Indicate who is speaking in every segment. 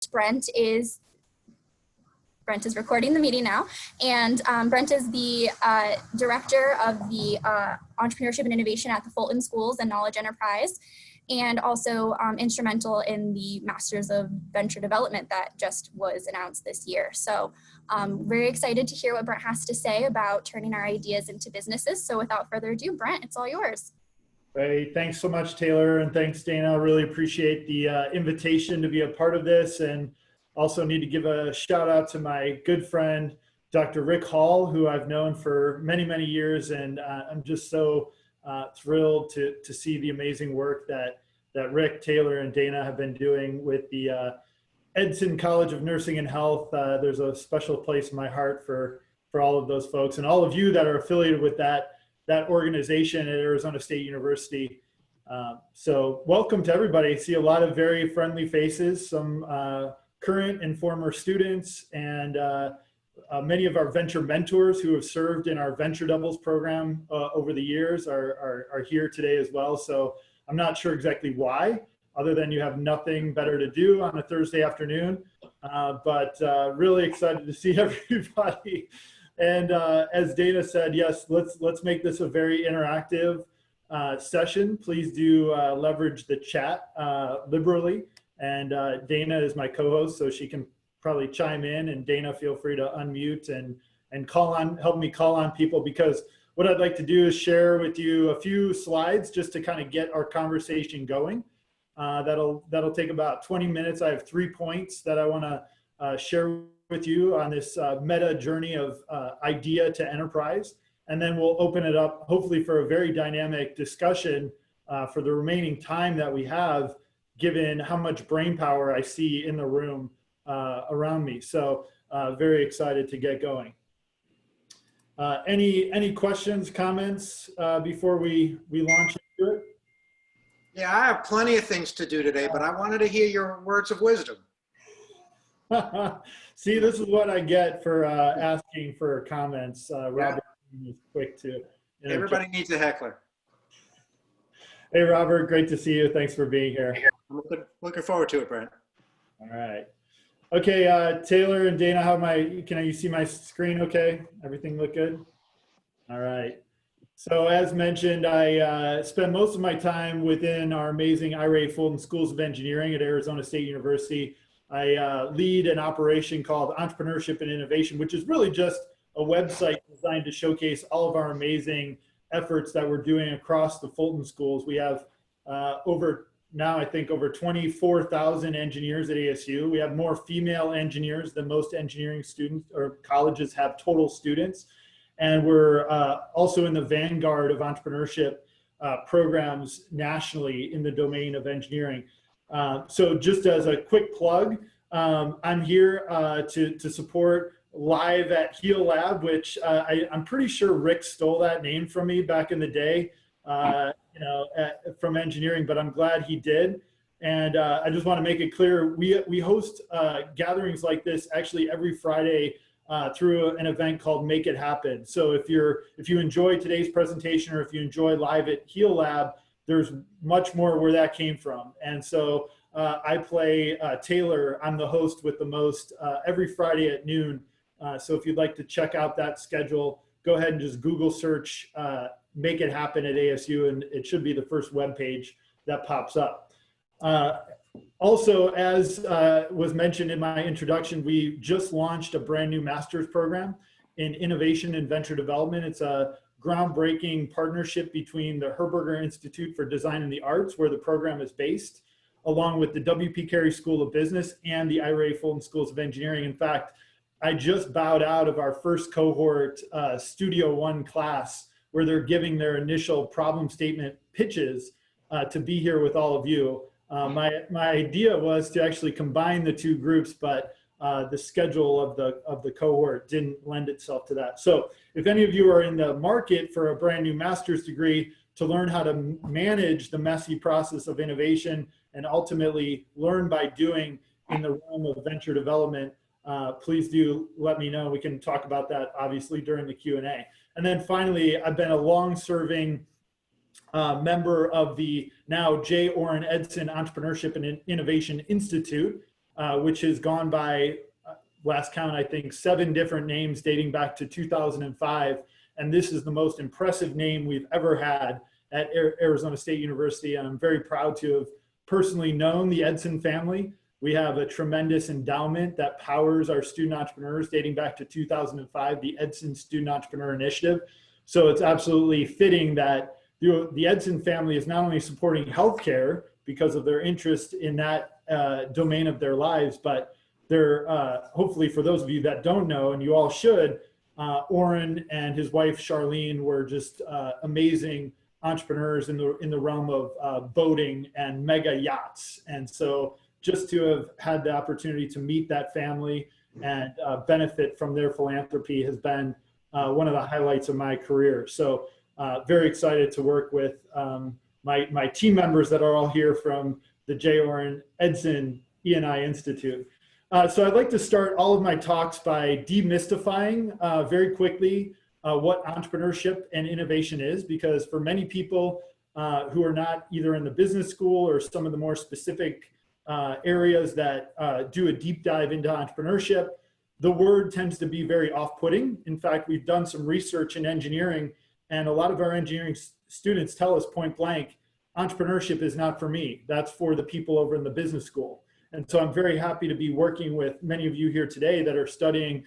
Speaker 1: Brent is recording the meeting now, and Brent is the director of the Entrepreneurship and Innovation at the Fulton Schools and Knowledge Enterprise, and also instrumental in the Masters of Venture Development that just was announced this year. So very excited to hear what Brent has to say about turning our ideas into businesses. So without further ado, Brent, it's all yours.
Speaker 2: Great. Thanks so much, Taylor, and thanks, Dana. I really appreciate the invitation to be a part of this, and also need to give a shout out to my good friend, Dr. Rick Hall, who I've known for many, many years, and I'm just so thrilled to see the amazing work that Rick, Taylor, and Dana have been doing with the Edson College of Nursing and Health. There's a special place in my heart for all of those folks, and all of you that are affiliated with that organization at Arizona State University. So welcome to everybody. I see a lot of very friendly faces, some current and former students, and many of our venture mentors who have served in our Venture Doubles program over the years are here today as well. So I'm not sure exactly why, other than you have nothing better to do on a Thursday afternoon, but really excited to see everybody. And as Dana said, yes, let's make this a very interactive session. Please do leverage the chat liberally. And Dana is my co-host, so she can probably chime in. And Dana, feel free to unmute and help me call on people, because what I'd like to do is share with you a few slides just to kind of get our conversation going. That'll take about 20 minutes. I have 3 points that I want to share with you on this meta journey of idea to enterprise. And then we'll open it up, hopefully, for a very dynamic discussion for the remaining time that we have, given how much brain power I see in the room around me. So very excited to get going. Any questions, comments before we launch into it?
Speaker 3: Yeah, I have plenty of things to do today, but I wanted to hear your words of wisdom.
Speaker 2: See, this is what I get for asking for comments. Robert is quick to interject.
Speaker 3: Everybody needs a heckler.
Speaker 2: Hey, Robert, great to see you. Thanks for being here.
Speaker 3: I'm looking forward to it, Brent.
Speaker 2: All right. Okay, Taylor and Dana, can you see my screen okay? Everything look good? All right. So as mentioned, I spend most of my time within our amazing IRA Fulton Schools of Engineering at Arizona State University. I lead an operation called Entrepreneurship and Innovation, which is really just a website designed to showcase all of our amazing efforts that we're doing across the Fulton schools. We have over 24,000 engineers at ASU. We have more female engineers than most engineering students or colleges have total students. And we're also in the vanguard of entrepreneurship programs nationally in the domain of engineering. So just as a quick plug, I'm here to support Live at Heal Lab, which I'm pretty sure Rick stole that name from me back in the day, from engineering, but I'm glad he did. And I just want to make it clear, we host gatherings like this actually every Friday through an event called Make It Happen. So if you enjoy today's presentation, or if you enjoy Live at Heal Lab, there's much more where that came from. And so I play Taylor. I'm the host with the most every Friday at noon. So if you'd like to check out that schedule, go ahead and just Google search Make It Happen at ASU, and it should be the first web page that pops up. Also, as was mentioned in my introduction, we just launched a brand new master's program in innovation and venture development. It's a groundbreaking partnership between the Herberger Institute for Design and the Arts, where the program is based, along with the W.P. Carey School of Business and the IRA Fulton Schools of Engineering. In fact, I just bowed out of our first cohort Studio One class, where they're giving their initial problem statement pitches to be here with all of you. My idea was to actually combine the two groups, but the schedule of the cohort didn't lend itself to that. So if any of you are in the market for a brand new master's degree to learn how to manage the messy process of innovation and ultimately learn by doing in the realm of venture development, please do let me know. We can talk about that obviously during the Q&A. And then finally, I've been a long-serving member of the now J. Orrin Edson Entrepreneurship and Innovation Institute, which has gone by, last count, I think 7 different names dating back to 2005. And this is the most impressive name we've ever had at Arizona State University. And I'm very proud to have personally known the Edson family. We have a tremendous endowment that powers our student entrepreneurs dating back to 2005, the Edson Student Entrepreneur Initiative. So it's absolutely fitting that the Edson family is not only supporting healthcare because of their interest in that domain of their lives, but they're hopefully, for those of you that don't know, and you all should, Oren and his wife Charlene were just amazing entrepreneurs in the realm of boating and mega yachts. And so just to have had the opportunity to meet that family and benefit from their philanthropy has been one of the highlights of my career. So very excited to work with my team members that are all here from the J. Oren Edson E&I Institute. So I'd like to start all of my talks by demystifying very quickly what entrepreneurship and innovation is, because for many people who are not either in the business school or some of the more specific areas that do a deep dive into entrepreneurship, the word tends to be very off-putting. In fact, we've done some research in engineering, and a lot of our engineering students tell us point blank, entrepreneurship is not for me. That's for the people over in the business school. And so I'm very happy to be working with many of you here today that are studying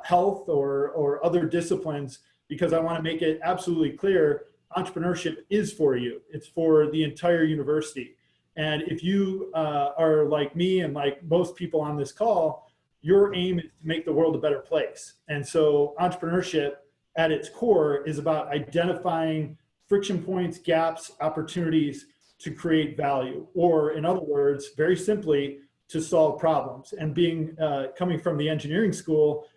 Speaker 2: health or other disciplines, because I want to make it absolutely clear, entrepreneurship is for you. It's for the entire university. And if you are like me and like most people on this call, your aim is to make the world a better place. And so entrepreneurship at its core is about identifying friction points, gaps, opportunities to create value, or in other words, very simply, to solve problems. And coming from the engineering school,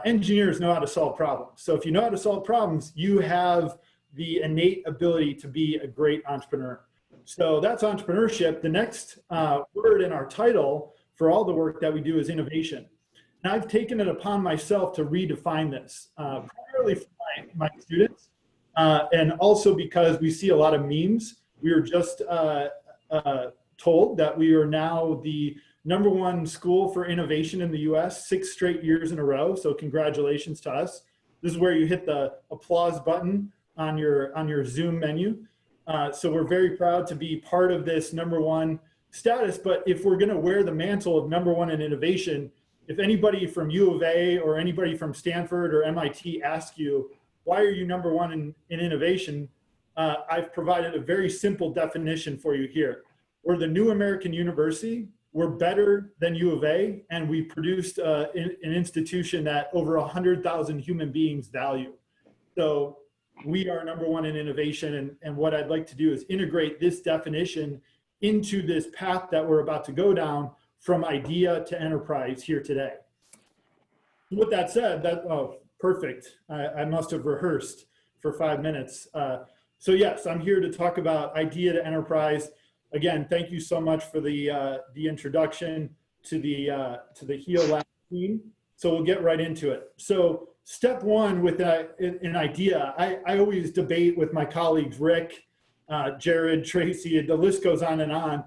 Speaker 2: engineers know how to solve problems. So if you know how to solve problems, you have the innate ability to be a great entrepreneur. So that's entrepreneurship. The next word in our title for all the work that we do is innovation. And I've taken it upon myself to redefine this, primarily for my students, and also because we see a lot of memes. We were just told that we are now the #1 school for innovation in the US, 6 straight years in a row. So congratulations to us. This is where you hit the applause button on your Zoom menu. So we're very proud to be part of this #1 status. But if we're going to wear the mantle of #1 in innovation, if anybody from U of A or anybody from Stanford or MIT asks you, why are you #1 in innovation? I've provided a very simple definition for you here. We're the new American university. We're better than U of A, and we produced an institution that over 100,000 human beings value. So we are #1 in innovation, and what I'd like to do is integrate this definition into this path that we're about to go down from idea to enterprise here today. With that said, oh, perfect. I must have rehearsed for 5 minutes. So yes, I'm here to talk about idea to enterprise. Again, thank you so much for the introduction to the HEAL Lab team. So we'll get right into it. So step one with an idea, I always debate with my colleagues, Rick, Jared, Tracy, the list goes on and on.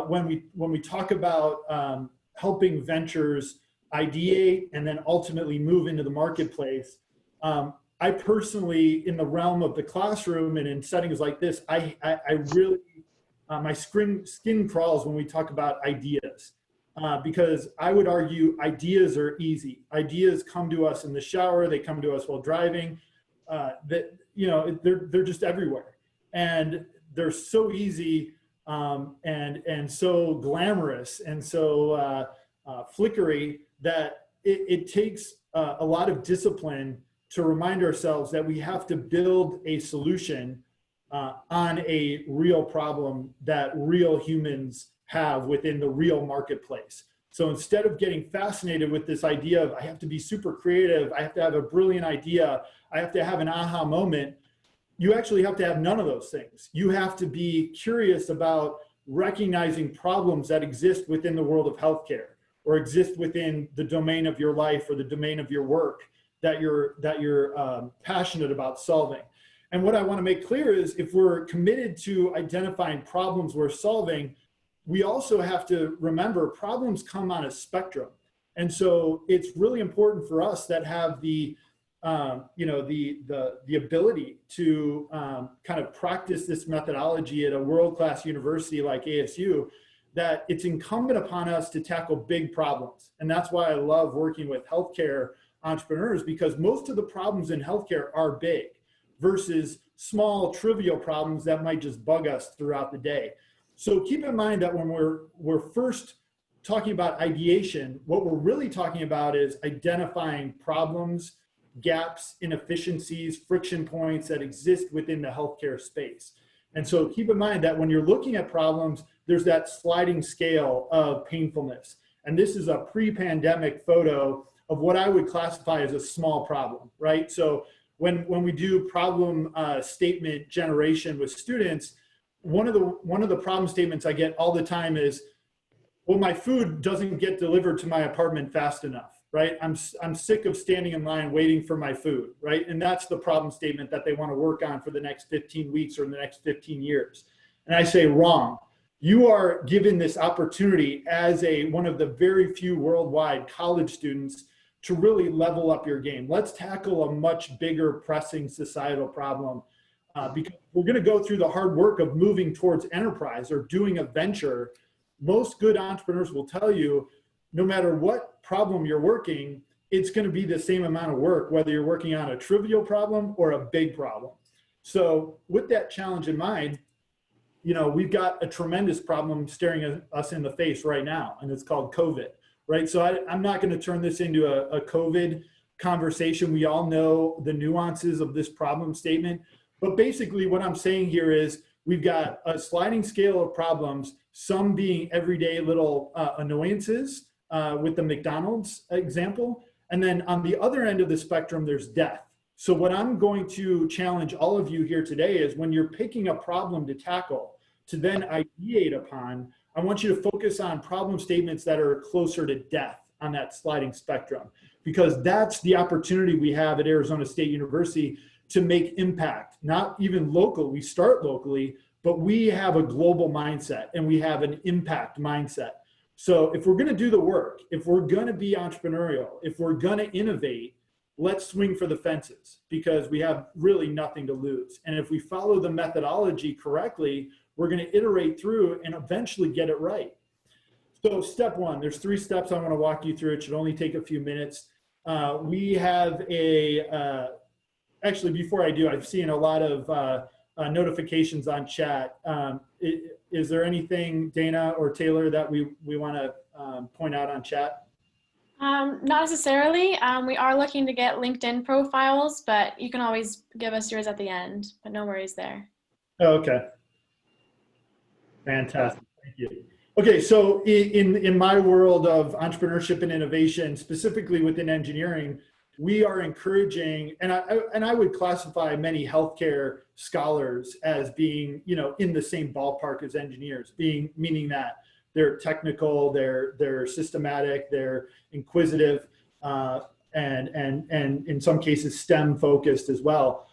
Speaker 2: When we talk about helping ventures ideate and then ultimately move into the marketplace, I personally, in the realm of the classroom and in settings like this, I really, my skin crawls when we talk about ideas, because I would argue ideas are easy. Ideas come to us in the shower, they come to us while driving, they're just everywhere. And they're so easy and so glamorous and so flickery that it takes a lot of discipline to remind ourselves that we have to build a solution on a real problem that real humans have within the real marketplace. So instead of getting fascinated with this idea of I have to be super creative, I have to have a brilliant idea, I have to have an aha moment, you actually have to have none of those things. You have to be curious about recognizing problems that exist within the world of healthcare or exist within the domain of your life or the domain of your work that you're passionate about solving. And what I want to make clear is if we're committed to identifying problems we're solving, we also have to remember problems come on a spectrum. And so it's really important for us that have the ability to kind of practice this methodology at a world-class university like ASU, that it's incumbent upon us to tackle big problems. And that's why I love working with healthcare entrepreneurs, because most of the problems in healthcare are big versus small, trivial problems that might just bug us throughout the day. So keep in mind that when we're first talking about ideation, what we're really talking about is identifying problems, gaps, inefficiencies, friction points that exist within the healthcare space. And so keep in mind that when you're looking at problems, there's that sliding scale of painfulness. And this is a pre-pandemic photo of what I would classify as a small problem, right? So when we do problem statement generation with students, one of the problem statements I get all the time is, well, my food doesn't get delivered to my apartment fast enough, right? I'm sick of standing in line waiting for my food, right? And that's the problem statement that they want to work on for the next 15 weeks or the next 15 years. And I say, wrong. You are given this opportunity as one of the very few worldwide college students to really level up your game. Let's tackle a much bigger pressing societal problem, because we're going to go through the hard work of moving towards enterprise or doing a venture. Most good entrepreneurs will tell you, no matter what problem you're working, it's going to be the same amount of work, whether you're working on a trivial problem or a big problem. So with that challenge in mind, we've got a tremendous problem staring us in the face right now, and it's called COVID, right? So I'm not going to turn this into a COVID conversation. We all know the nuances of this problem statement, but basically what I'm saying here is we've got a sliding scale of problems, some being everyday little annoyances, with the McDonald's example. And then on the other end of the spectrum, there's death. So what I'm going to challenge all of you here today is, when you're picking a problem to tackle, to then ideate upon, I want you to focus on problem statements that are closer to death on that sliding spectrum, because that's the opportunity we have at Arizona State University to make impact, not even local. We start locally, but we have a global mindset and we have an impact mindset. So if we're going to do the work, if we're going to be entrepreneurial, if we're going to innovate, let's swing for the fences, because we have really nothing to lose. And if we follow the methodology correctly, we're going to iterate through and eventually get it right. So step one, there's 3 steps I want to walk you through. It should only take a few minutes. We have actually, before I do, I've seen a lot of notifications on chat. Is there anything, Dana or Taylor, that we want to point out on chat?
Speaker 4: Not necessarily. We are looking to get LinkedIn profiles, but you can always give us yours at the end, but no worries there.
Speaker 2: Oh, okay. Fantastic. Thank you. Okay, so in my world of entrepreneurship and innovation, specifically within engineering, we are encouraging, and I would classify many healthcare scholars as being, in the same ballpark as engineers, meaning that they're technical, they're systematic, they're inquisitive, and in some cases STEM focused as well.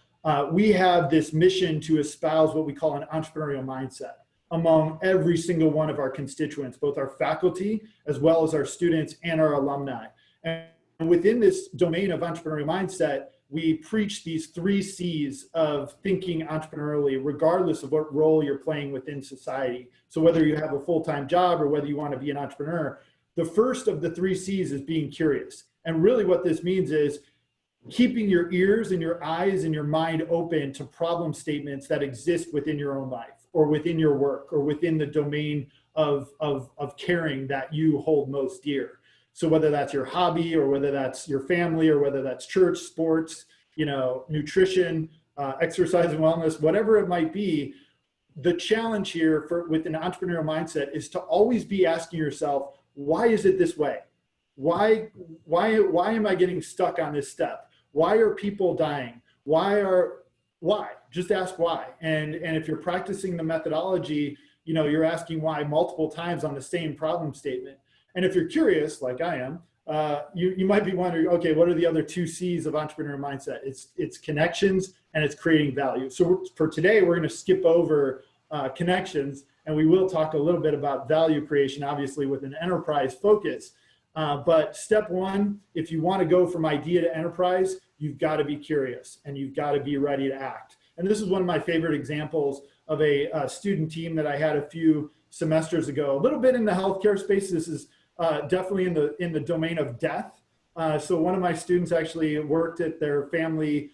Speaker 2: We have this mission to espouse what we call an entrepreneurial mindset among every single one of our constituents, both our faculty as well as our students and our alumni. And within this domain of entrepreneurial mindset, we preach these 3 C's of thinking entrepreneurially, regardless of what role you're playing within society. So whether you have a full-time job or whether you want to be an entrepreneur, the first of the 3 C's is being curious. And really what this means is keeping your ears and your eyes and your mind open to problem statements that exist within your own life, or within your work, or within the domain of caring that you hold most dear. So whether that's your hobby, or whether that's your family, or whether that's church, sports, nutrition, exercise and wellness, whatever it might be, the challenge here with an entrepreneurial mindset is to always be asking yourself, why is it this way? Why am I getting stuck on this step? Why are people dying? Why? Just ask why. And if you're practicing the methodology, you're asking why multiple times on the same problem statement. And if you're curious, like I am, you might be wondering, okay, what are the other 2 C's of entrepreneurial mindset? It's connections and it's creating value. So for today, we're going to skip over connections, And we will talk a little bit about value creation, obviously with an enterprise focus. But step one, if you want to go from idea to enterprise, you've got to be curious and you've got to be ready to act. And this is one of my favorite examples of a student team that I had a few semesters ago, a little bit in the healthcare space. This is definitely in the domain of death. So one of my students actually worked at their family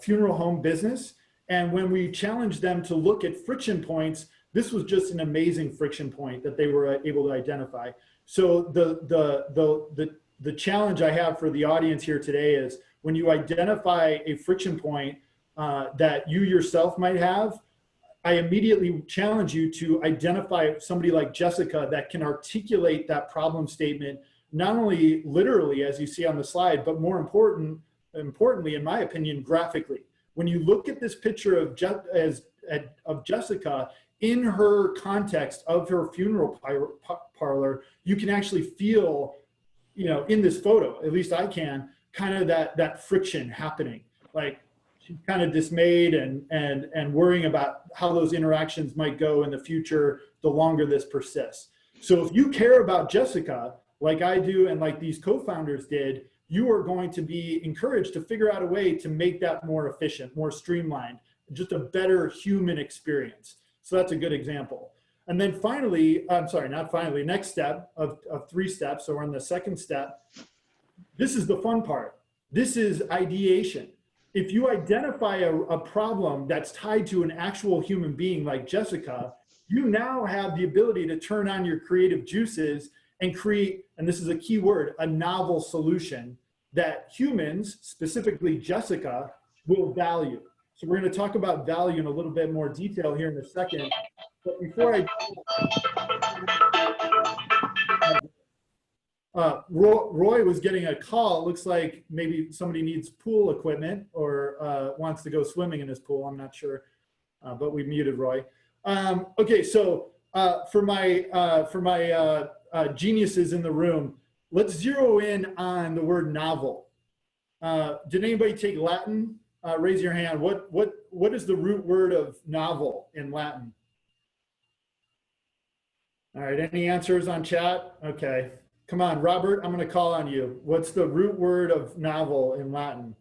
Speaker 2: funeral home business. And when we challenged them to look at friction points, this was just an amazing friction point that they were able to identify. So the challenge I have for the audience here today is when you identify a friction point that you yourself might have, I immediately challenge you to identify somebody like Jessica that can articulate that problem statement, not only literally as you see on the slide, but more importantly, in my opinion, graphically. When you look at this picture of Jessica in her context of her funeral parlor, you can actually feel, in this photo, at least I can, kind of that friction happening. Like she's kind of dismayed and worrying about how those interactions might go in the future the longer this persists. So if you care about Jessica, like I do and like these co-founders did, you are going to be encouraged to figure out a way to make that more efficient, more streamlined, just a better human experience. So that's a good example. And then finally, next step of 3 steps, so we're on the second step. This is the fun part. This is ideation. If you identify a problem that's tied to an actual human being like Jessica, you now have the ability to turn on your creative juices and create, and this is a key word, a novel solution that humans, specifically Jessica, will value. So we're going to talk about value in a little bit more detail here in a second. But before Roy was getting a call. It looks like maybe somebody needs pool equipment or wants to go swimming in his pool. I'm not sure, but we muted Roy. Okay, so for my geniuses in the room, let's zero in on the word novel. Did anybody take Latin? Raise your hand. What is the root word of novel in Latin? All right, any answers on chat? Okay, come on, Robert, I'm gonna call on you. What's the root word of novel in Latin?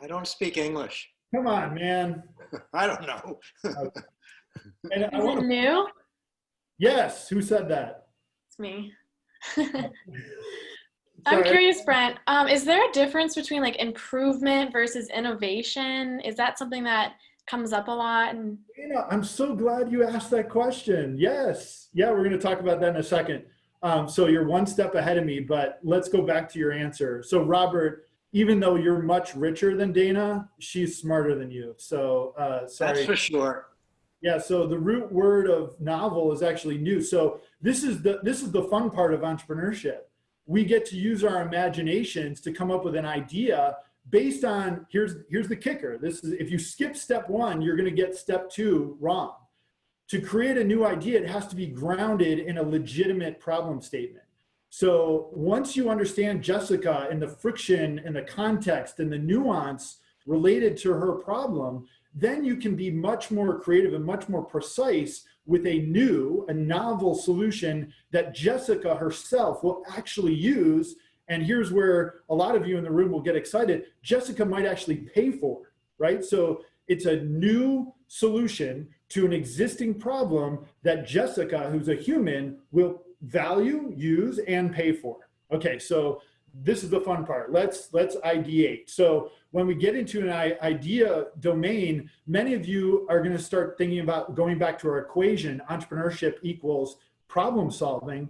Speaker 3: I don't speak English.
Speaker 2: Come on, man.
Speaker 3: I don't know.
Speaker 2: Okay. And
Speaker 4: Is it new?
Speaker 2: Yes, who said that?
Speaker 4: It's me. I'm curious, Brent. Is there a difference between like improvement versus innovation? Is that something that comes up a lot? And
Speaker 2: I'm so glad you asked that question. Yes. Yeah, we're going to talk about that in a second. So you're one step ahead of me, but let's go back to your answer. So Robert, even though you're much richer than Dana, she's smarter than you. So sorry.
Speaker 3: That's for sure.
Speaker 2: Yeah, so the root word of novel is actually new. So this is the fun part of entrepreneurship. We get to use our imaginations to come up with an idea based on, here's the kicker. This is, if you skip step 1, you're going to get step 2 wrong. To create a new idea, it has to be grounded in a legitimate problem statement. So once you understand Jessica and the friction and the context and the nuance related to her problem, then you can be much more creative and much more precise with a novel solution that Jessica herself will actually use. And here's where a lot of you in the room will get excited. Jessica might actually pay for it, right? So it's a new solution to an existing problem that Jessica, who's a human, will value, use, and pay for. Okay, so this is the fun part. Let's ideate. So when we get into an idea domain, many of you are going to start thinking about going back to our equation, entrepreneurship equals problem solving.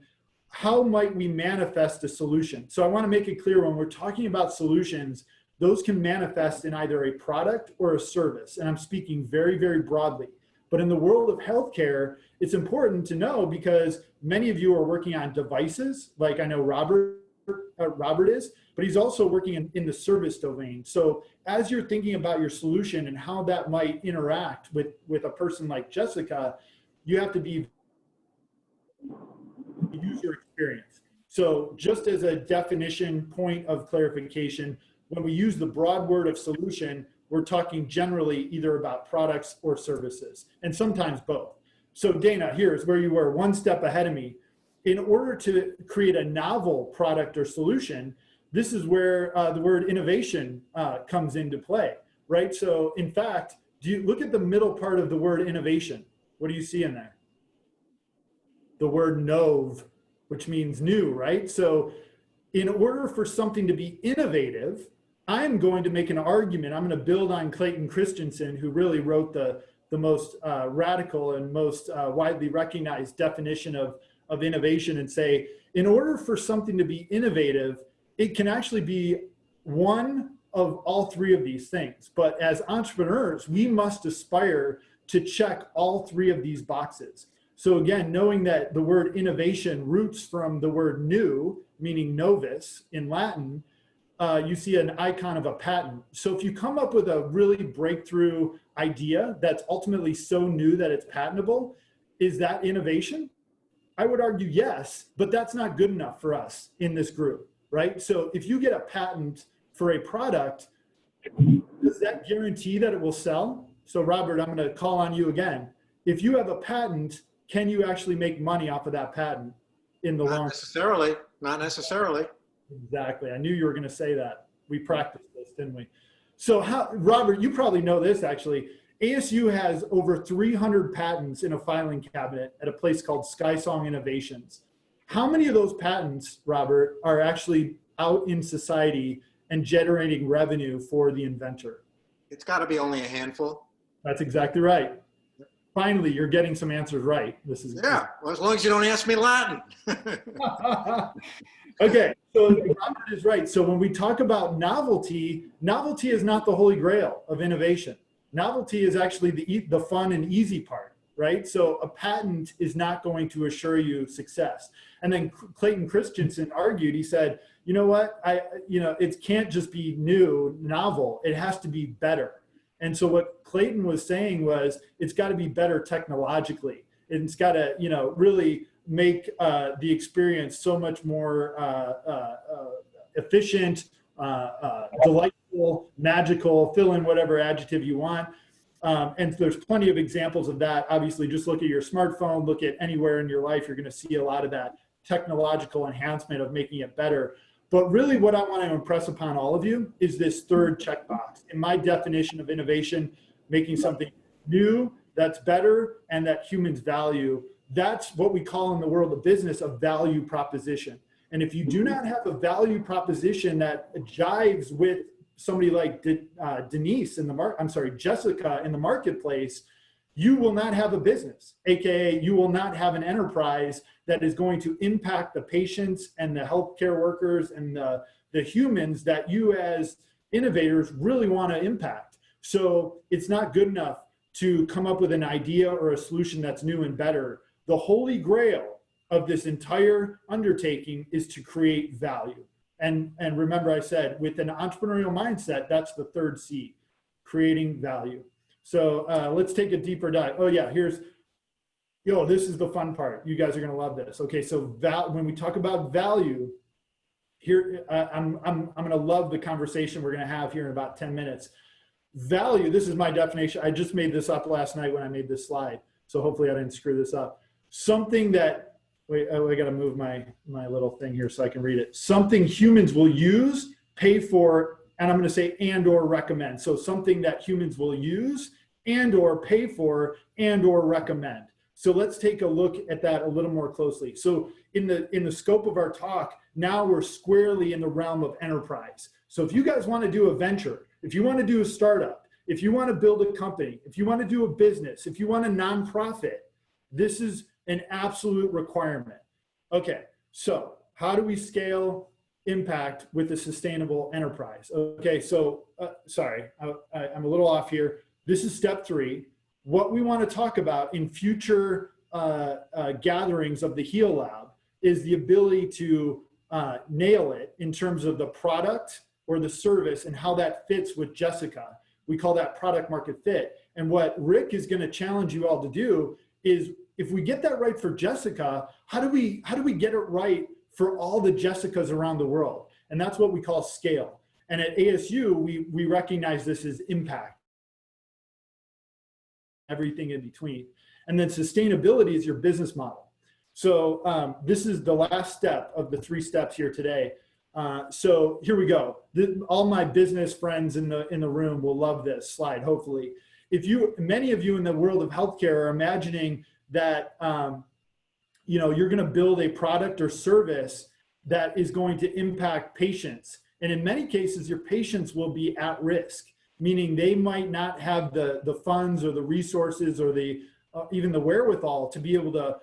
Speaker 2: How might we manifest a solution? So I want to make it clear when we're talking about solutions, those can manifest in either a product or a service. And I'm speaking very, very broadly. But in the world of healthcare, it's important to know because many of you are working on devices, like I know Robert is, but he's also working in the service domain. So as you're thinking about your solution and how that might interact with a person like Jessica, you have to use your experience. So just as a definition point of clarification, when we use the broad word of solution, we're talking generally either about products or services, and sometimes both. So Dana, here's where you were one step ahead of me. In order to create a novel product or solution, this is where the word innovation comes into play, right? So in fact, do you look at the middle part of the word innovation? What do you see in there? The word nov, which means new, right? So in order for something to be innovative, I'm going to make an argument. I'm going to build on Clayton Christensen, who really wrote the most radical and most widely recognized definition of innovation, and say, in order for something to be innovative, it can actually be one of all three of these things. But as entrepreneurs, we must aspire to check all three of these boxes. So again, knowing that the word innovation roots from the word new, meaning novus in Latin, you see an icon of a patent. So if you come up with a really breakthrough idea that's ultimately so new that it's patentable, is that innovation? I would argue yes, but that's not good enough for us in this group, right? So if you get a patent for a product, does that guarantee that it will sell? So Robert, I'm going to call on you again. If you have a patent, can you actually make money off of that patent in the long term?
Speaker 3: Not necessarily. Not necessarily.
Speaker 2: Exactly. I knew you were going to say that. We practiced this, didn't we? So Robert, you probably know this actually. ASU has over 300 patents in a filing cabinet at a place called SkySong Innovations. How many of those patents, Robert, are actually out in society and generating revenue for the inventor?
Speaker 3: It's got to be only a handful.
Speaker 2: That's exactly right. Finally, you're getting some answers right. This is
Speaker 3: Yeah, well, as long as you don't ask me Latin.
Speaker 2: Okay, so Robert is right. So when we talk about novelty, novelty is not the holy grail of innovation. Novelty is actually the fun and easy part, right? So a patent is not going to assure you success. And then Clayton Christensen argued, he said, you know what, it can't just be new, novel, it has to be better. And so what Clayton was saying was, it's got to be better technologically. It's got to, really make the experience so much more efficient, delightful, magical, fill in whatever adjective you want. And there's plenty of examples of that. Obviously, just look at your smartphone, look at anywhere in your life, you're going to see a lot of that technological enhancement of making it better. But really what I want to impress upon all of you is this third checkbox. In my definition of innovation, making something new, that's better, and that humans value. That's what we call in the world of business a value proposition. And if you do not have a value proposition that jives with somebody like Jessica in the marketplace, you will not have a business, AKA you will not have an enterprise that is going to impact the patients and the healthcare workers and the humans that you as innovators really want to impact. So it's not good enough to come up with an idea or a solution that's new and better. The holy grail of this entire undertaking is to create value. And remember I said, with an entrepreneurial mindset, that's the third C, creating value. So let's take a deeper dive. Oh yeah, this is the fun part. You guys are gonna love this. Okay, so when we talk about value, here I'm gonna love the conversation we're gonna have here in about 10 minutes. Value, this is my definition. I just made this up last night when I made this slide. So hopefully I didn't screw this up. Something that, wait, I gotta move my little thing here so I can read it. Something humans will use, pay for, and I'm gonna say and or recommend. So something that humans will use and or pay for and or recommend. So let's take a look at that a little more closely. So in the scope of our talk, now we're squarely in the realm of enterprise. So if you guys wanna do a venture, if you wanna do a startup, if you wanna build a company, if you wanna do a business, if you want a nonprofit, this is an absolute requirement. Okay, so how do we scale impact with a sustainable enterprise? Okay, so sorry, I'm a little off here. This is step 3. What we want to talk about in future gatherings of the HEAL Lab is the ability to nail it in terms of the product or the service and how that fits with Jessica. We call that product market fit. And what Rick is going to challenge you all to do is, if we get that right for Jessica, how do we get it right for all the Jessicas around the world? And that's what we call scale. And at ASU, we recognize this as impact, everything in between. And then sustainability is your business model. So this is the last step of the 3 steps here today. So here we go. All my business friends in the room will love this slide, hopefully. Many of you in the world of healthcare are imagining that you're going to build a product or service that is going to impact patients. And in many cases, your patients will be at risk, meaning they might not have the funds or the resources or even the wherewithal to be able to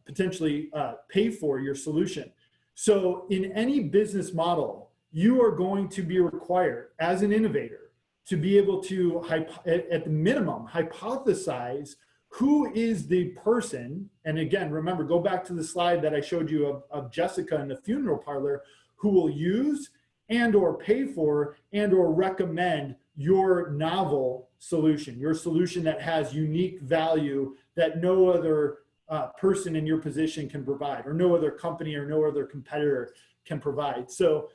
Speaker 2: potentially pay for your solution. So in any business model, you are going to be required as an innovator to be able to, at the minimum, hypothesize who is the person. And again, remember, go back to the slide that I showed you of Jessica in the funeral parlor, who will use and or pay for and or recommend your novel solution, your solution that has unique value that no other person in your position can provide, or no other company or no other competitor can provide. So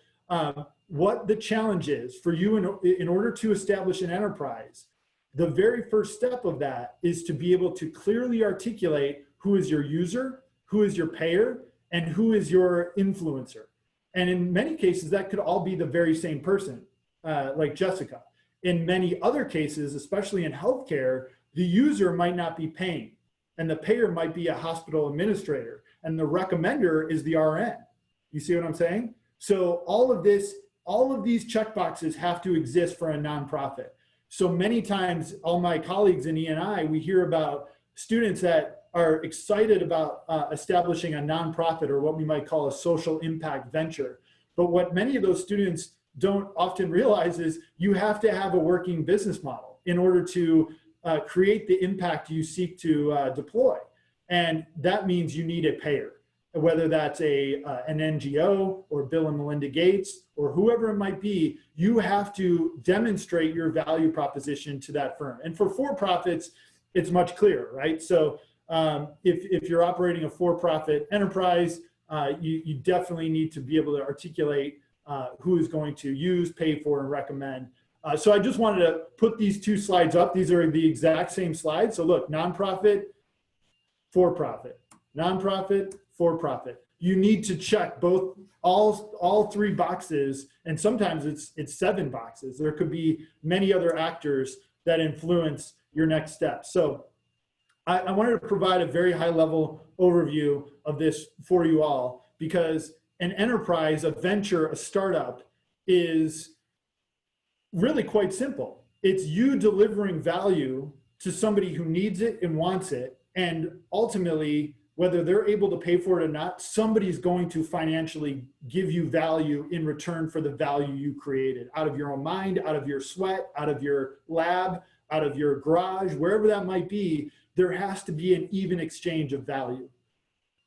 Speaker 2: what the challenge is for you in order to establish an enterprise, the very first step of that is to be able to clearly articulate who is your user, who is your payer, and who is your influencer. And in many cases, that could all be the very same person, like Jessica. In many other cases, especially in healthcare, the user might not be paying, and the payer might be a hospital administrator, and the recommender is the RN. You see what I'm saying? So all of these checkboxes have to exist for a nonprofit. So many times, all my colleagues in E&I, we hear about students that are excited about establishing a nonprofit, or what we might call a social impact venture. But what many of those students don't often realize is you have to have a working business model in order to create the impact you seek to deploy. And that means you need a payer, whether that's an NGO or Bill and Melinda Gates or whoever it might be. You have to demonstrate your value proposition to that firm. And for for-profits, it's much clearer, right? So if you're operating a for-profit enterprise, you definitely need to be able to articulate who is going to use, pay for, and recommend. So I just wanted to put these 2 slides up. These are the exact same slides. So look, nonprofit, for-profit, nonprofit, for-profit. You need to check all 3 boxes, and sometimes it's 7 boxes. There could be many other actors that influence your next step. So I wanted to provide a very high-level overview of this for you all, because an enterprise, a venture, a startup is really quite simple. It's you delivering value to somebody who needs it and wants it, and ultimately, whether they're able to pay for it or not, somebody's going to financially give you value in return for the value you created out of your own mind, out of your sweat, out of your lab, out of your garage, wherever that might be. There has to be an even exchange of value.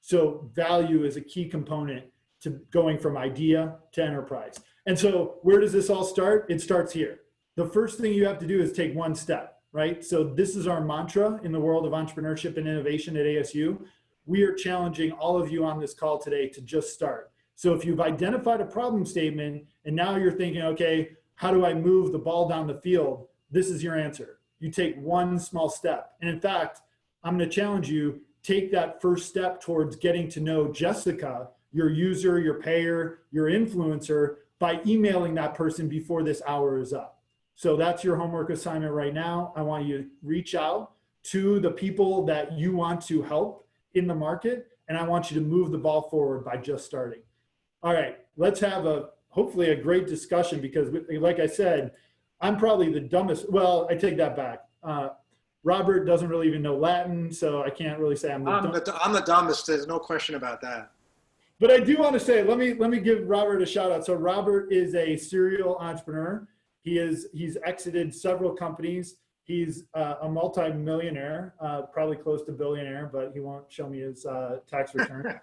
Speaker 2: So value is a key component to going from idea to enterprise. And so where does this all start? It starts here. The first thing you have to do is take 1 step, right? So this is our mantra in the world of entrepreneurship and innovation at ASU. We are challenging all of you on this call today to just start. So if you've identified a problem statement and now you're thinking, okay, how do I move the ball down the field? This is your answer. You take 1 small step. And in fact, I'm going to challenge you, take that first step towards getting to know Jessica, your user, your payer, your influencer, by emailing that person before this hour is up. So that's your homework assignment right now. I want you to reach out to the people that you want to help in the market, and I want you to move the ball forward by just starting. All right, let's have hopefully a great discussion, because like I said, I'm probably the dumbest. Well, I take that back. Robert doesn't really even know Latin, so I can't really say I'm
Speaker 3: the dumbest. There's no question about that.
Speaker 2: But I do want to say, let me give Robert a shout out. So Robert is a serial entrepreneur. He's exited several companies. He's a multi-millionaire, probably close to billionaire, but he won't show me his tax return.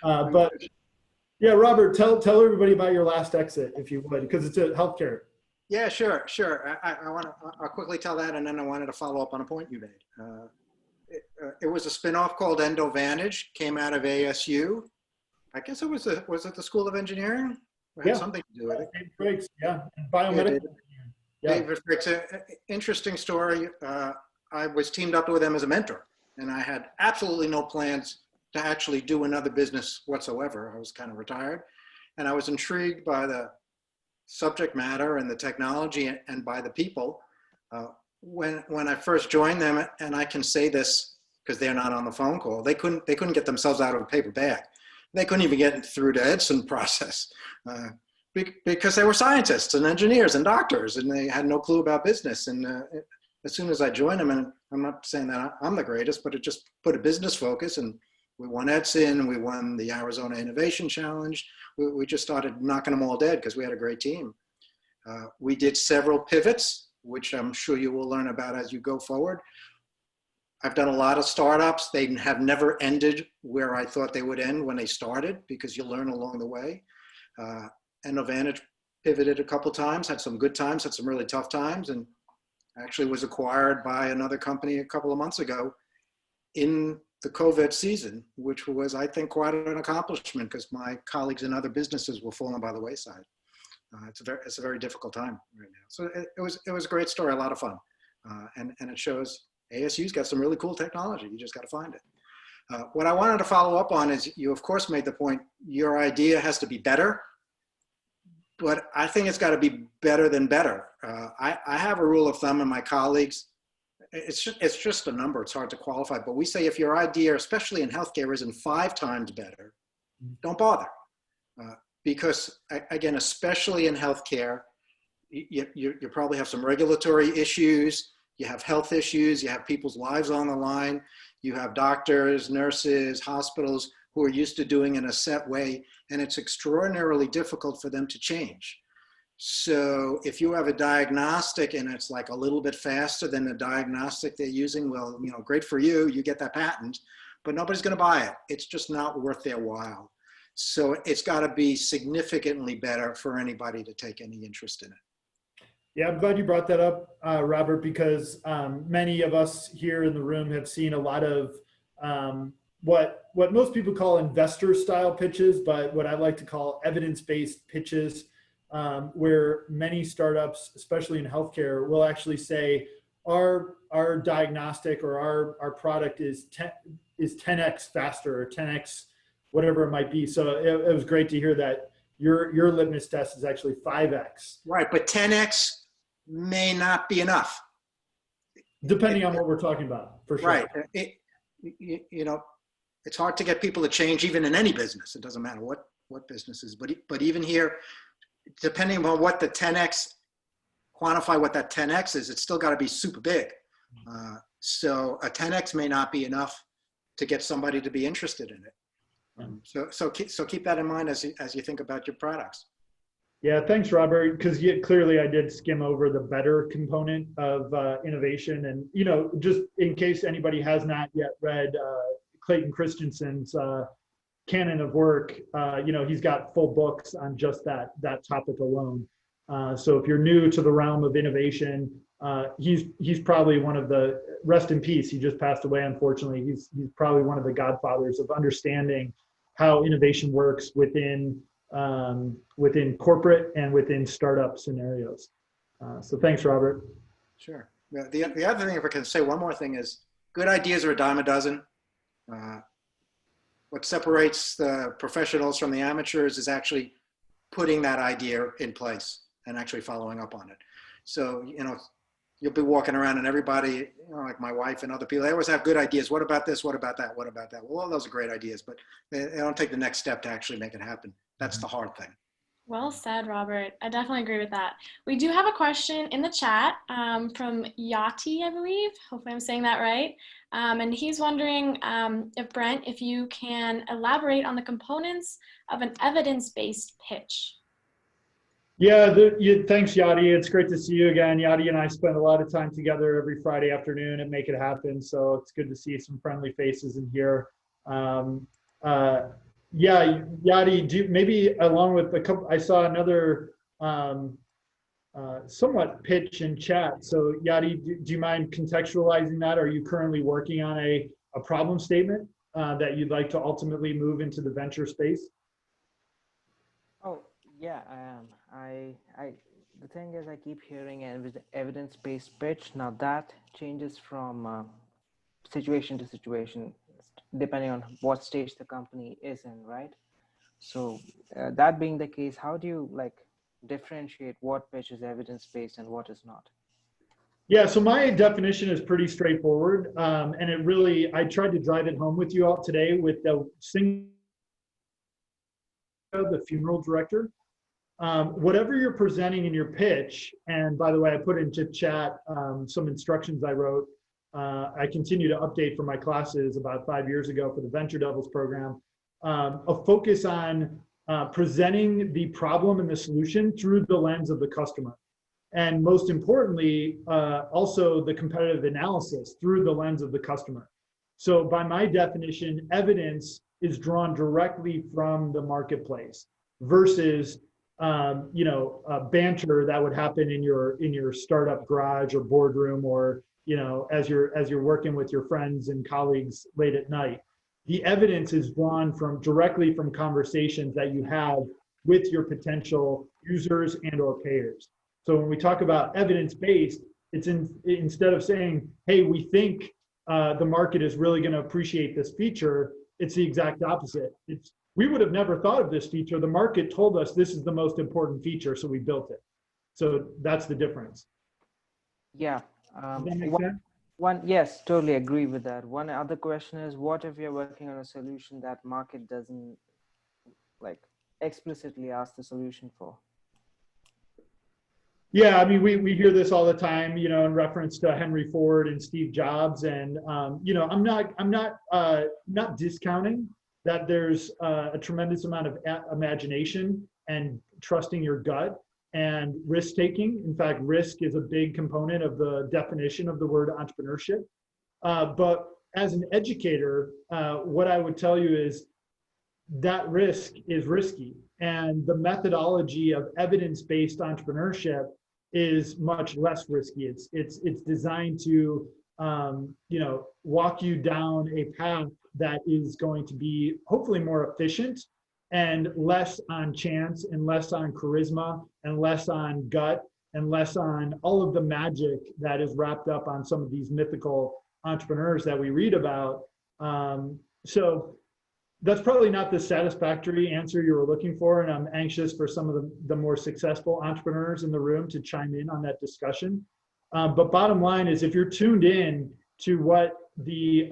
Speaker 2: But yeah, Robert, tell everybody about your last exit, if you would, because it's a healthcare.
Speaker 3: Yeah, sure. I'll quickly tell that, and then I wanted to follow up on a point you made. It was a spinoff called EndoVantage, came out of ASU. I guess was it the School of Engineering? had something to do with it.
Speaker 2: David Briggs, yeah, and biomedical. Yeah.
Speaker 3: David Briggs, interesting story. I was teamed up with him as a mentor, and I had absolutely no plans to actually do another business whatsoever. I was kind of retired, and I was intrigued by the subject matter and the technology and by the people. When I first joined them, and I can say this because they're not on the phone call, they couldn't get themselves out of a paper bag. They couldn't even get through the Edison process because they were scientists and engineers and doctors, and they had no clue about business. And as soon as I joined them, and I'm not saying that I'm the greatest, but it just put a business focus, and we won Edison, we won the Arizona Innovation Challenge. We just started knocking them all dead because we had a great team. We did several pivots, which I'm sure you will learn about as you go forward. I've done a lot of startups. They have never ended where I thought they would end when they started, because you learn along the way. Advantage pivoted a couple times, had some good times, had some really tough times, and actually was acquired by another company a couple of months ago in the COVID season, which was, I think, quite an accomplishment because my colleagues in other businesses were falling by the wayside. It's a very difficult time right now. So it was a great story, a lot of fun. And it shows ASU's got some really cool technology. You just got to find it. What I wanted to follow up on is, you of course made the point, your idea has to be better, but I think it's got to be better than better. I have a rule of thumb, and my colleagues, it's just a number. It's hard to qualify, but we say if your idea, especially in healthcare, isn't 5 times better, don't bother. Because again, especially in healthcare, you probably have some regulatory issues, you have health issues, you have people's lives on the line, you have doctors, nurses, hospitals who are used to doing it in a set way, and it's extraordinarily difficult for them to change. So if you have a diagnostic and it's like a little bit faster than the diagnostic they're using, well, great for you, you get that patent, but nobody's going to buy it. It's just not worth their while. So it's got to be significantly better for anybody to take any interest in it.
Speaker 2: Yeah, I'm glad you brought that up, Robert, because many of us here in the room have seen a lot of what most people call investor style pitches, but what I like to call evidence-based pitches, where many startups, especially in healthcare, will actually say our diagnostic or our product is 10x faster or 10x whatever it might be. So it was great to hear that your litmus test is actually 5x.
Speaker 3: Right, but 10x may not be enough.
Speaker 2: Depending on what we're talking about, for sure.
Speaker 3: Right. It's hard to get people to change even in any business. It doesn't matter what businesses, but even here, depending on what the 10x, quantify what that 10x is, it's still got to be super big. So a 10x may not be enough to get somebody to be interested in it. So keep that in mind as you think about your products.
Speaker 2: Yeah, thanks, Robert. Because clearly I did skim over the better component of innovation, and just in case anybody has not yet read Clayton Christensen's canon of work, he's got full books on just that topic alone. So if you're new to the realm of innovation, he's probably one of the, rest in peace, he just passed away, unfortunately. He's probably one of the godfathers of understanding how innovation works within corporate and within startup scenarios. So thanks, Robert.
Speaker 3: Sure. The other thing, if I can say one more thing, is good ideas are a dime a dozen. What separates the professionals from the amateurs is actually putting that idea in place and actually following up on it. So, you'll be walking around and everybody, like my wife and other people, they always have good ideas. What about this? What about that? What about that? Well, all those are great ideas, but they don't take the next step to actually make it happen. That's the hard thing.
Speaker 4: Well said, Robert. I definitely agree with that. We do have a question in the chat from Yati, I believe. Hopefully I'm saying that right. And he's wondering if you can elaborate on the components of an evidence-based pitch.
Speaker 2: Yeah, thanks, Yadi. It's great to see you again. Yadi and I spend a lot of time together every Friday afternoon and make it happen. So it's good to see some friendly faces in here. Yeah, Yadi, maybe along with a couple, I saw another somewhat pitch in chat. So Yadi, do you mind contextualizing that? Are you currently working on a problem statement that you'd like to ultimately move into the venture space?
Speaker 5: Oh, Yeah, I am. The thing is, I keep hearing evidence-based pitch. Now that changes from situation to situation, depending on what stage the company is in, right? So that being the case, how do you like differentiate what pitch is evidence-based and what is not?
Speaker 2: Yeah, so my definition is pretty straightforward. And it really, I tried to drive it home with you all today with the funeral director. Whatever you're presenting in your pitch, and by the way, I put into chat some instructions I wrote. I continue to update for my classes about 5 years ago for the Venture Devils program. A focus on presenting the problem and the solution through the lens of the customer. And most importantly, also the competitive analysis through the lens of the customer. So by my definition, evidence is drawn directly from the marketplace versus banter that would happen in your startup garage or boardroom, or as you're working with your friends and colleagues late at night. The evidence is drawn directly from conversations that you have with your potential users and or payers. So when we talk about evidence-based, it's instead of saying, hey, we think the market is really going to appreciate this feature, it's the exact opposite. We would have never thought of this feature. The market told us this is the most important feature, so we built it. So that's the difference.
Speaker 5: Yeah.
Speaker 2: Does that make sense?
Speaker 5: Yes, totally agree with that. One other question is, what if you're working on a solution that market doesn't like explicitly ask the solution for?
Speaker 2: Yeah, I mean, we hear this all the time, in reference to Henry Ford and Steve Jobs, and I'm not discounting that there's a tremendous amount of imagination and trusting your gut and risk taking. In fact, risk is a big component of the definition of the word entrepreneurship. But as an educator, what I would tell you is that risk is risky, and the methodology of evidence-based entrepreneurship is much less risky. It's designed to walk you down a path that is going to be hopefully more efficient and less on chance and less on charisma and less on gut and less on all of the magic that is wrapped up on some of these mythical entrepreneurs that we read about. So that's probably not the satisfactory answer you were looking for, and I'm anxious for some of the more successful entrepreneurs in the room to chime in on that discussion. But bottom line is, if you're tuned in to what the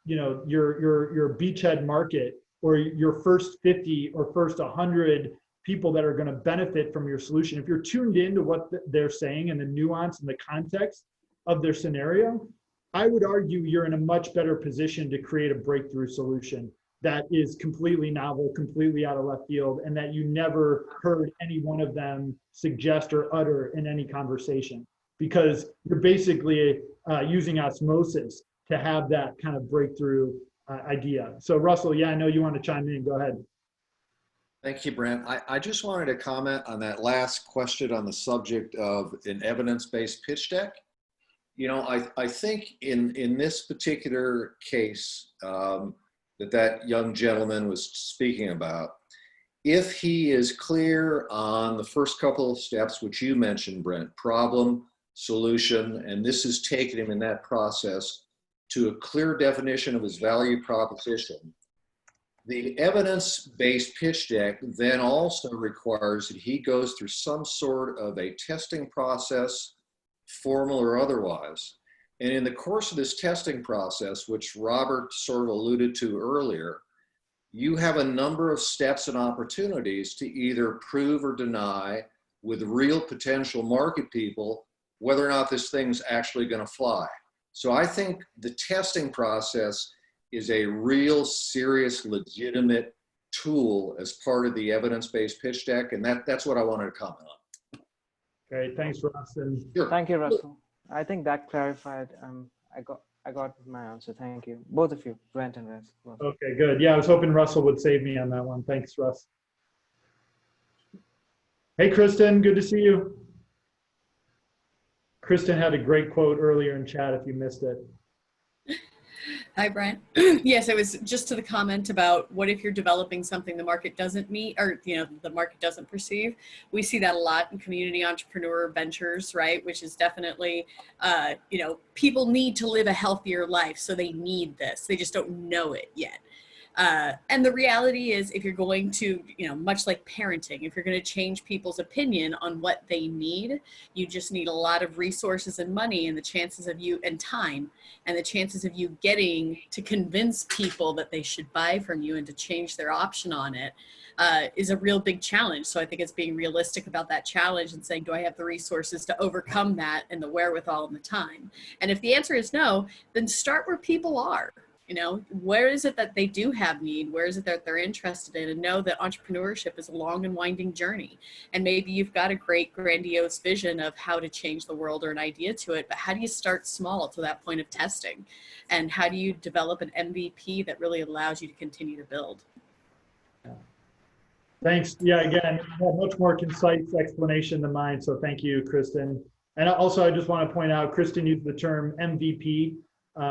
Speaker 2: your beachhead market or your first 50 or first 100 people that are going to benefit from your solution, if you're tuned in to what they're saying and the nuance and the context of their scenario, I would argue you're in a much better position to create a breakthrough solution that is completely novel, completely out of left field, and that you never heard any one of them suggest or utter in any conversation, because you're basically using osmosis to have that kind of breakthrough idea. So Russell, yeah, I know you want to chime in. Go ahead.
Speaker 6: Thank you, Brent. I just wanted to comment on that last question on the subject of an evidence-based pitch deck. I think in this particular case, that young gentleman was speaking about, if he is clear on the first couple of steps, which you mentioned, Brent, problem, solution, and this has taken him in that process to a clear definition of his value proposition, the evidence-based pitch deck then also requires that he goes through some sort of a testing process, formal or otherwise. And in the course of this testing process, which Robert sort of alluded to earlier, you have a number of steps and opportunities to either prove or deny with real potential market people whether or not this thing's actually going to fly. So I think the testing process is a real serious, legitimate tool as part of the evidence-based pitch deck, and that's what I wanted to comment on.
Speaker 2: Great, thanks, Russ. And
Speaker 6: sure.
Speaker 5: Thank you, Russell. I think that clarified. I got my answer. Thank you, both of you, Brent and Russ.
Speaker 2: Okay, good. Yeah, I was hoping Russell would save me on that one. Thanks, Russ. Hey, Kristen, good to see you. Kristen had a great quote earlier in chat if you missed it.
Speaker 7: Hi, Brent. Yes, it was just to the comment about what if you're developing something the market doesn't meet, or the market doesn't perceive. We see that a lot in community entrepreneur ventures, right? Which is definitely, people need to live a healthier life, so they need this. They just don't know it yet. And the reality is, if you're going to, much like parenting, if you're going to change people's opinion on what they need, you just need a lot of resources and money, and the chances of you, and time, and the chances of you getting to convince people that they should buy from you and to change their option on it is a real big challenge. So I think it's being realistic about that challenge and saying, do I have the resources to overcome that, and the wherewithal and the time? And if the answer is no, then start where people are. Where is it that they do have need? Where is it that they're interested in? And know that entrepreneurship is a long and winding journey. And maybe you've got a great grandiose vision of how to change the world or an idea to it, but how do you start small to that point of testing? And how do you develop an MVP that really allows you to continue to build?
Speaker 2: Thanks. Yeah, again, a much more concise explanation than mine. So thank you, Kristen. And also, I just want to point out, Kristen used the term MVP.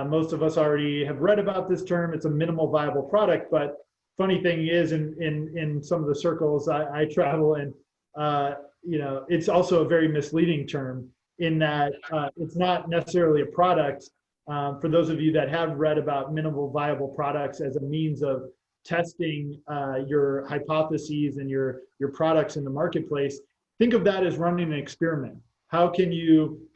Speaker 2: Most of us already have read about this term. It's a minimal viable product, but funny thing is, in some of the circles I travel in, it's also a very misleading term in that it's not necessarily a product. For those of you that have read about minimal viable products as a means of testing your hypotheses and your products in the marketplace, think of that as running an experiment. How can you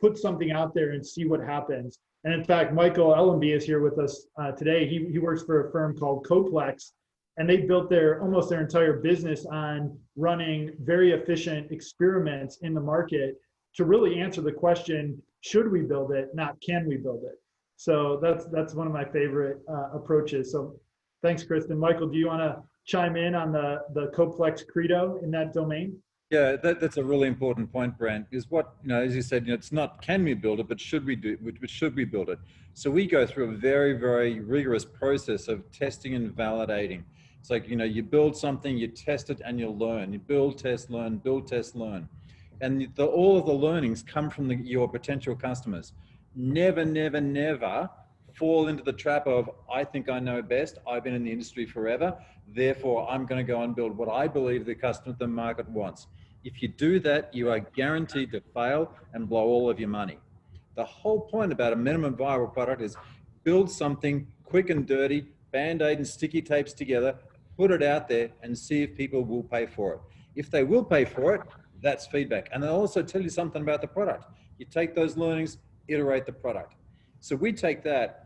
Speaker 2: put something out there and see what happens? And in fact, Michael Ellenby is here with us today. He works for a firm called Coplex, and they built almost their entire business on running very efficient experiments in the market to really answer the question, should we build it, not can we build it? So that's one of my favorite approaches. So thanks, Kristen. Michael, do you want to chime in on the Coplex credo in that domain?
Speaker 8: Yeah, that's a really important point, Brent, is what, as you said, it's not can we build it, but should we build it? So we go through a very, very rigorous process of testing and validating. It's like, you build something, you test it, and you learn. You build, test, learn, build, test, learn. And all of the learnings come from your potential customers. Never, never, never fall into the trap of, I think I know best, I've been in the industry forever, therefore I'm going to go and build what I believe the market wants. If you do that, you are guaranteed to fail and blow all of your money. The whole point about a minimum viable product is build something quick and dirty, Band-Aid and sticky tapes together, put it out there and see if people will pay for it. If they will pay for it, that's feedback. And they'll also tell you something about the product. You take those learnings, iterate the product. So we take that,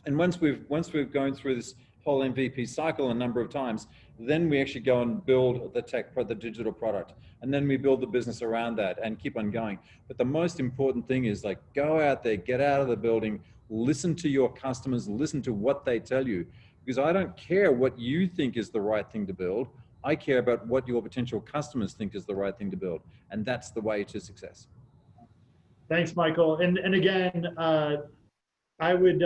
Speaker 8: and once we've gone through this whole MVP cycle a number of times, then we actually go and build the digital product, and then we build the business around that and keep on going. But the most important thing is, like, go out there, get out of the building, listen to your customers, listen to what they tell you, because I don't care what you think is the right thing to build. I care about what your potential customers think is the right thing to build, and that's the way to success.
Speaker 2: Thanks, Michael. And again, I would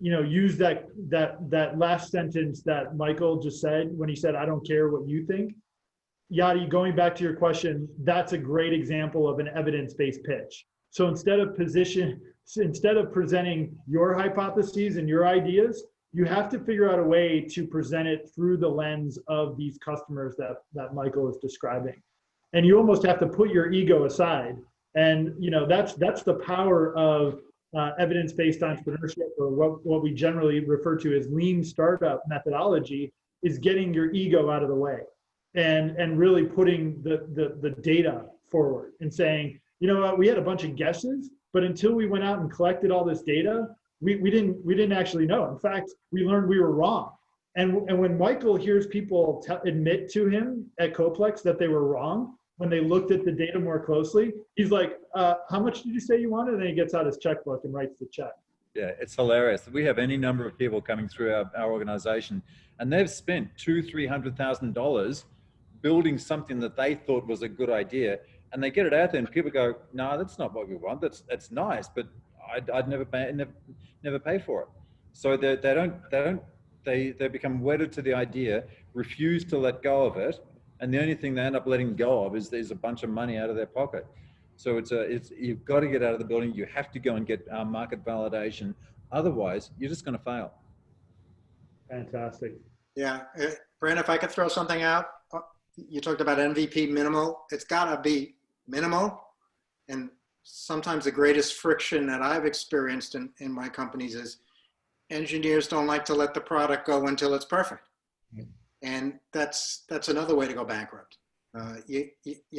Speaker 2: use that last sentence that Michael just said when he said, "I don't care what you think." Yadi, going back to your question, that's a great example of an evidence-based pitch. So instead of presenting your hypotheses and your ideas, you have to figure out a way to present it through the lens of these customers that Michael is describing. And you almost have to put your ego aside. And that's the power of evidence-based entrepreneurship, or what we generally refer to as lean startup methodology, is getting your ego out of the way and really putting the data forward and saying, you know what, we had a bunch of guesses, but until we went out and collected all this data, we didn't actually know. In fact, we learned we were wrong. And when Michael hears people admit to him at Coplex that they were wrong, when they looked at the data more closely, he's like, how much did you say you wanted? And then he gets out his checkbook and writes the check.
Speaker 8: Yeah, it's hilarious. We have any number of people coming through our organization, and they've spent $200,000-$300,000 building something that they thought was a good idea, and they get it out there, and people go, "No, that's not what we want. That's nice, but I'd never pay for it." So they become wedded to the idea, refuse to let go of it, and the only thing they end up letting go of is there's a bunch of money out of their pocket. So it's you've got to get out of the building. You have to go and get market validation Otherwise, you're just going to fail.
Speaker 2: Fantastic.
Speaker 3: Yeah, Brent, if I could throw something out, you talked about MVP minimal. It's gotta be minimal. And sometimes the greatest friction that I've experienced in my companies is engineers don't like to let the product go until it's perfect. And that's another way to go bankrupt. You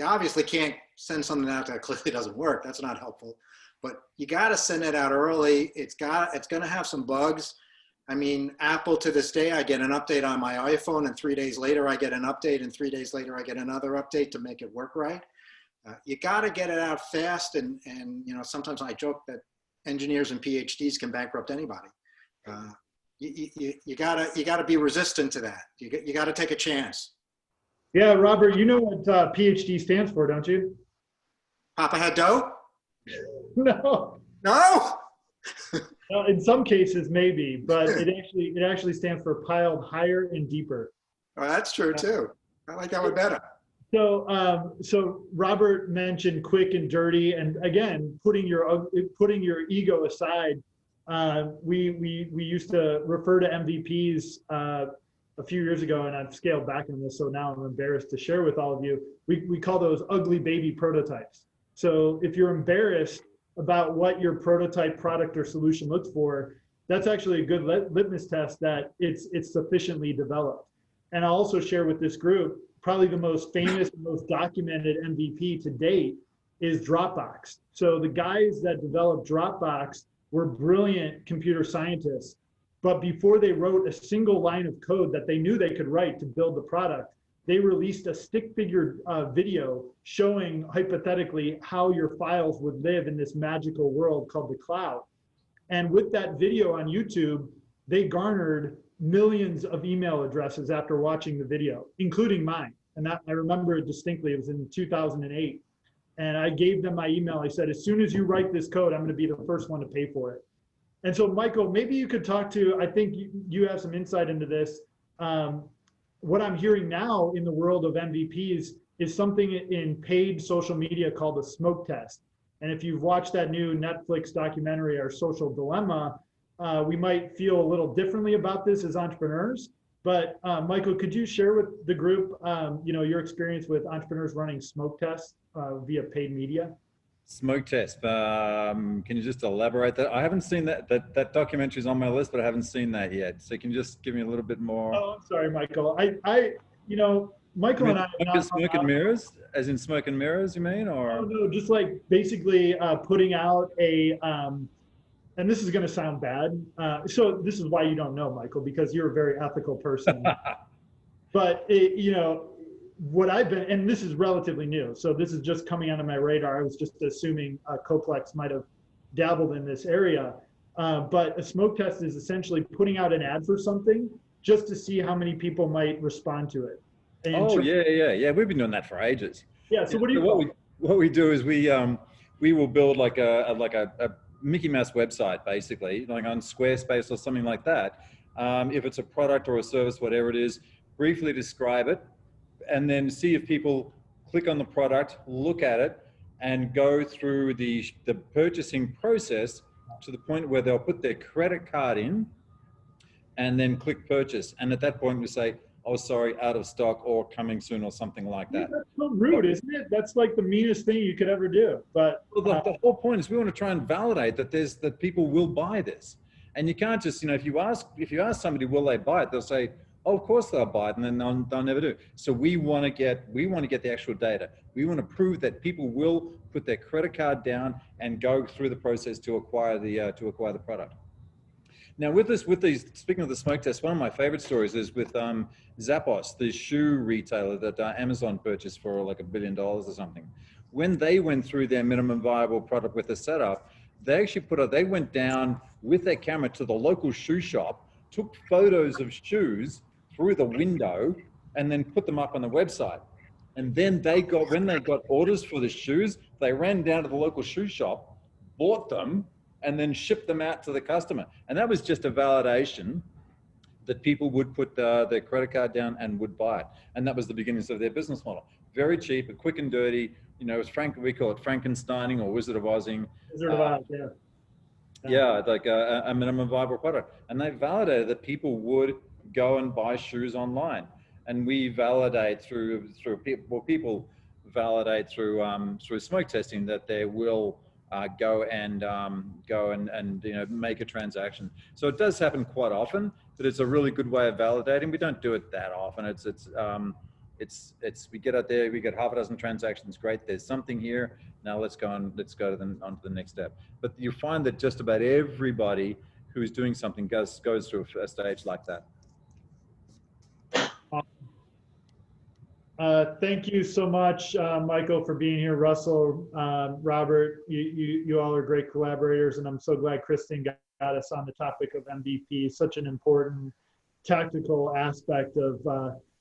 Speaker 3: obviously can't send something out that clearly doesn't work. That's not helpful. But you got to send it out early. It's going to have some bugs. I mean, Apple to this day, I get an update on my iPhone, and 3 days later I get an update, and 3 days later I get another update to make it work right. You got to get it out fast, and you know, sometimes I joke that engineers and PhDs can bankrupt anybody. You gotta be resistant to that. You gotta take a chance.
Speaker 2: Yeah, Robert, you know what PhD stands for, don't you?
Speaker 3: Papa had dough?
Speaker 2: No.
Speaker 3: No.
Speaker 2: In some cases, maybe, but it actually stands for piled higher and deeper.
Speaker 3: Oh, that's true too. I like that one better.
Speaker 2: So Robert mentioned quick and dirty, and again, putting your ego aside. We used to refer to MVPs a few years ago, and I've scaled back on this, so now I'm embarrassed to share with all of you. We call those ugly baby prototypes. So if you're embarrassed about what your prototype product or solution looks for, that's actually a good litmus test that it's sufficiently developed. And I'll also share with this group, probably the most famous, most documented MVP to date is Dropbox. So the guys that developed Dropbox were brilliant computer scientists, but before they wrote a single line of code that they knew they could write to build the product, they released a stick figure video showing hypothetically how your files would live in this magical world called the cloud. And with that video on YouTube, they garnered millions of email addresses after watching the video, including mine. And that I remember it distinctly. It was in 2008. And I gave them my email. I said, as soon as you write this code, I'm going to be the first one to pay for it. And so, Michael, maybe you could talk to, I think you have some insight into this. What I'm hearing now in the world of MVPs is something in paid social media called a smoke test. And if you've watched that new Netflix documentary, Our Social Dilemma, we might feel a little differently about this as entrepreneurs. But Michael, could you share with the group, your experience with entrepreneurs running smoke tests via paid media?
Speaker 8: Smoke test. Can you just elaborate that? I haven't seen that. That documentary is on my list, but I haven't seen that yet. So can you just give me a little bit more?
Speaker 2: Oh, I'm sorry, Michael. Michael and I.
Speaker 8: Smoke and mirrors, as in smoke and mirrors, you mean, or?
Speaker 2: Oh, no, just like basically putting out a. And this is going to sound bad. So this is why you don't know, Michael, because you're a very ethical person. But what I've been, and this is relatively new, so this is just coming onto my radar. I was just assuming Coplex might have dabbled in this area. But a smoke test is essentially putting out an ad for something just to see how many people might respond to it.
Speaker 8: Yeah. We've been doing that for ages.
Speaker 2: Yeah. So what do you?
Speaker 8: What we do is we will build like a Mickey Mouse website, basically, like on Squarespace or something like that. If it's a product or a service, whatever it is, briefly describe it, and then see if people click on the product, look at it, and go through the purchasing process to the point where they'll put their credit card in and then click purchase. And at that point we say, oh, sorry, out of stock or coming soon or something like that.
Speaker 2: That's so rude, isn't it? That's like the meanest thing you could ever do. But
Speaker 8: the whole point is we want to try and validate that people will buy this. And you can't just, if you ask somebody, will they buy it? They'll say, oh, of course they'll buy it, and then they'll never do. So we want to get the actual data. We want to prove that people will put their credit card down and go through the process to acquire the product. Now, with these, speaking of the smoke test, one of my favorite stories is with Zappos, the shoe retailer that Amazon purchased for like $1 billion or something. When they went through their minimum viable product with the setup, they actually they went down with their camera to the local shoe shop, took photos of shoes through the window, and then put them up on the website. And then when they got orders for the shoes, they ran down to the local shoe shop, bought them, and then shipped them out to the customer. And that was just a validation that people would put their credit card down and would buy it. And that was the beginnings of their business model. Very cheap, and quick and dirty. We call it Frankensteining or Wizard of Ozzing.
Speaker 2: Wizard of Oz, yeah.
Speaker 8: Yeah, like a minimum viable product. And they validated that people would go and buy shoes online. And we validate through people validate through smoke testing that they will go and make a transaction. So it does happen quite often, but it's a really good way of validating. We don't do it that often. We get out there, we get half a dozen transactions. Great, there's something here. Now let's go on to the next step. But you find that just about everybody who is doing something goes through a stage like that.
Speaker 2: Thank you so much, Michael, for being here. Russell, Robert, you all are great collaborators, and I'm so glad Kristen got us on the topic of MVP. Such an important tactical aspect of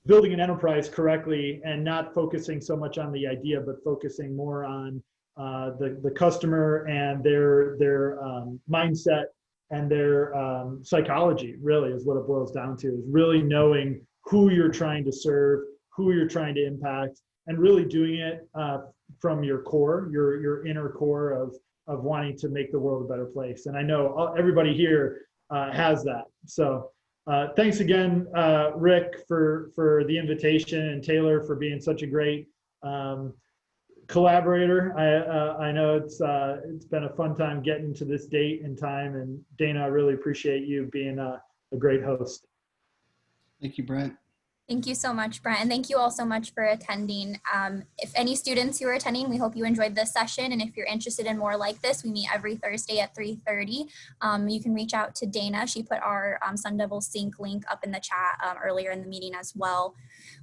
Speaker 2: building an enterprise correctly, and not focusing so much on the idea, but focusing more on the customer and their mindset and their psychology. Really, is what it boils down to. Is really knowing who you're trying to serve, who you're trying to impact, and really doing it from your core, your inner core of wanting to make the world a better place. And I know everybody here has that. So thanks again, Rick, for the invitation, and Taylor for being such a great collaborator. I know it's been a fun time getting to this date and time, and Dana, I really appreciate you being a great host.
Speaker 9: Thank you, Brent.
Speaker 1: Thank you so much, Brent, and thank you all so much for attending. If any students who are attending, we hope you enjoyed this session, and if you're interested in more like this, we meet every Thursday at 3:30. You can reach out to Dana. She put our Sun Devil Sync link up in the chat earlier in the meeting as well.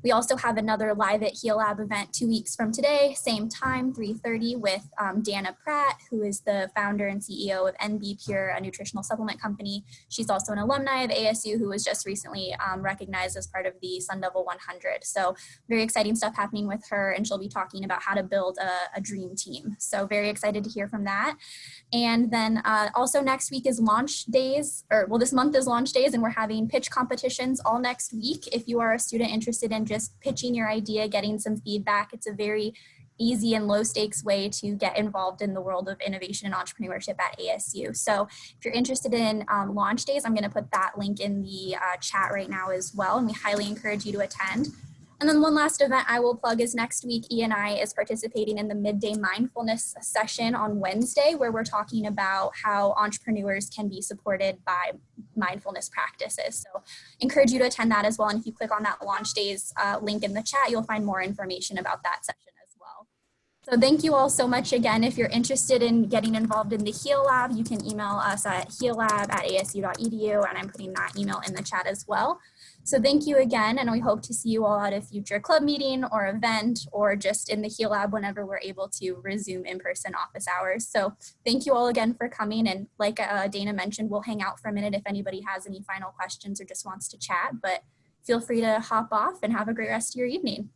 Speaker 1: We also have another Live at Heal Lab event 2 weeks from today, same time, 3:30, with Dana Pratt, who is the founder and CEO of NB Pure, a nutritional supplement company. She's also an alumni of ASU who was just recently recognized as part of the Sun Devil 100. So very exciting stuff happening with her, and she'll be talking about how to build a dream team. So very excited to hear from that. And then also next week is launch days, this month is launch days, and we're having pitch competitions all next week. If you are a student interested in just pitching your idea, getting some feedback, it's a very easy and low stakes way to get involved in the world of innovation and entrepreneurship at ASU. So if you're interested in launch days, I'm going to put that link in the chat right now as well, and we highly encourage you to attend. And then one last event I will plug is next week, E&I is participating in the midday mindfulness session on Wednesday, where we're talking about how entrepreneurs can be supported by mindfulness practices. So encourage you to attend that as well. And if you click on that launch days link in the chat, you'll find more information about that session as well. So thank you all so much again. If you're interested in getting involved in the Heal Lab, you can email us at heallab@asu.edu, and I'm putting that email in the chat as well. So thank you again, and we hope to see you all at a future club meeting or event, or just in the Heal Lab whenever we're able to resume in-person office hours. So thank you all again for coming, and like Dana mentioned, we'll hang out for a minute if anybody has any final questions or just wants to chat, but feel free to hop off and have a great rest of your evening.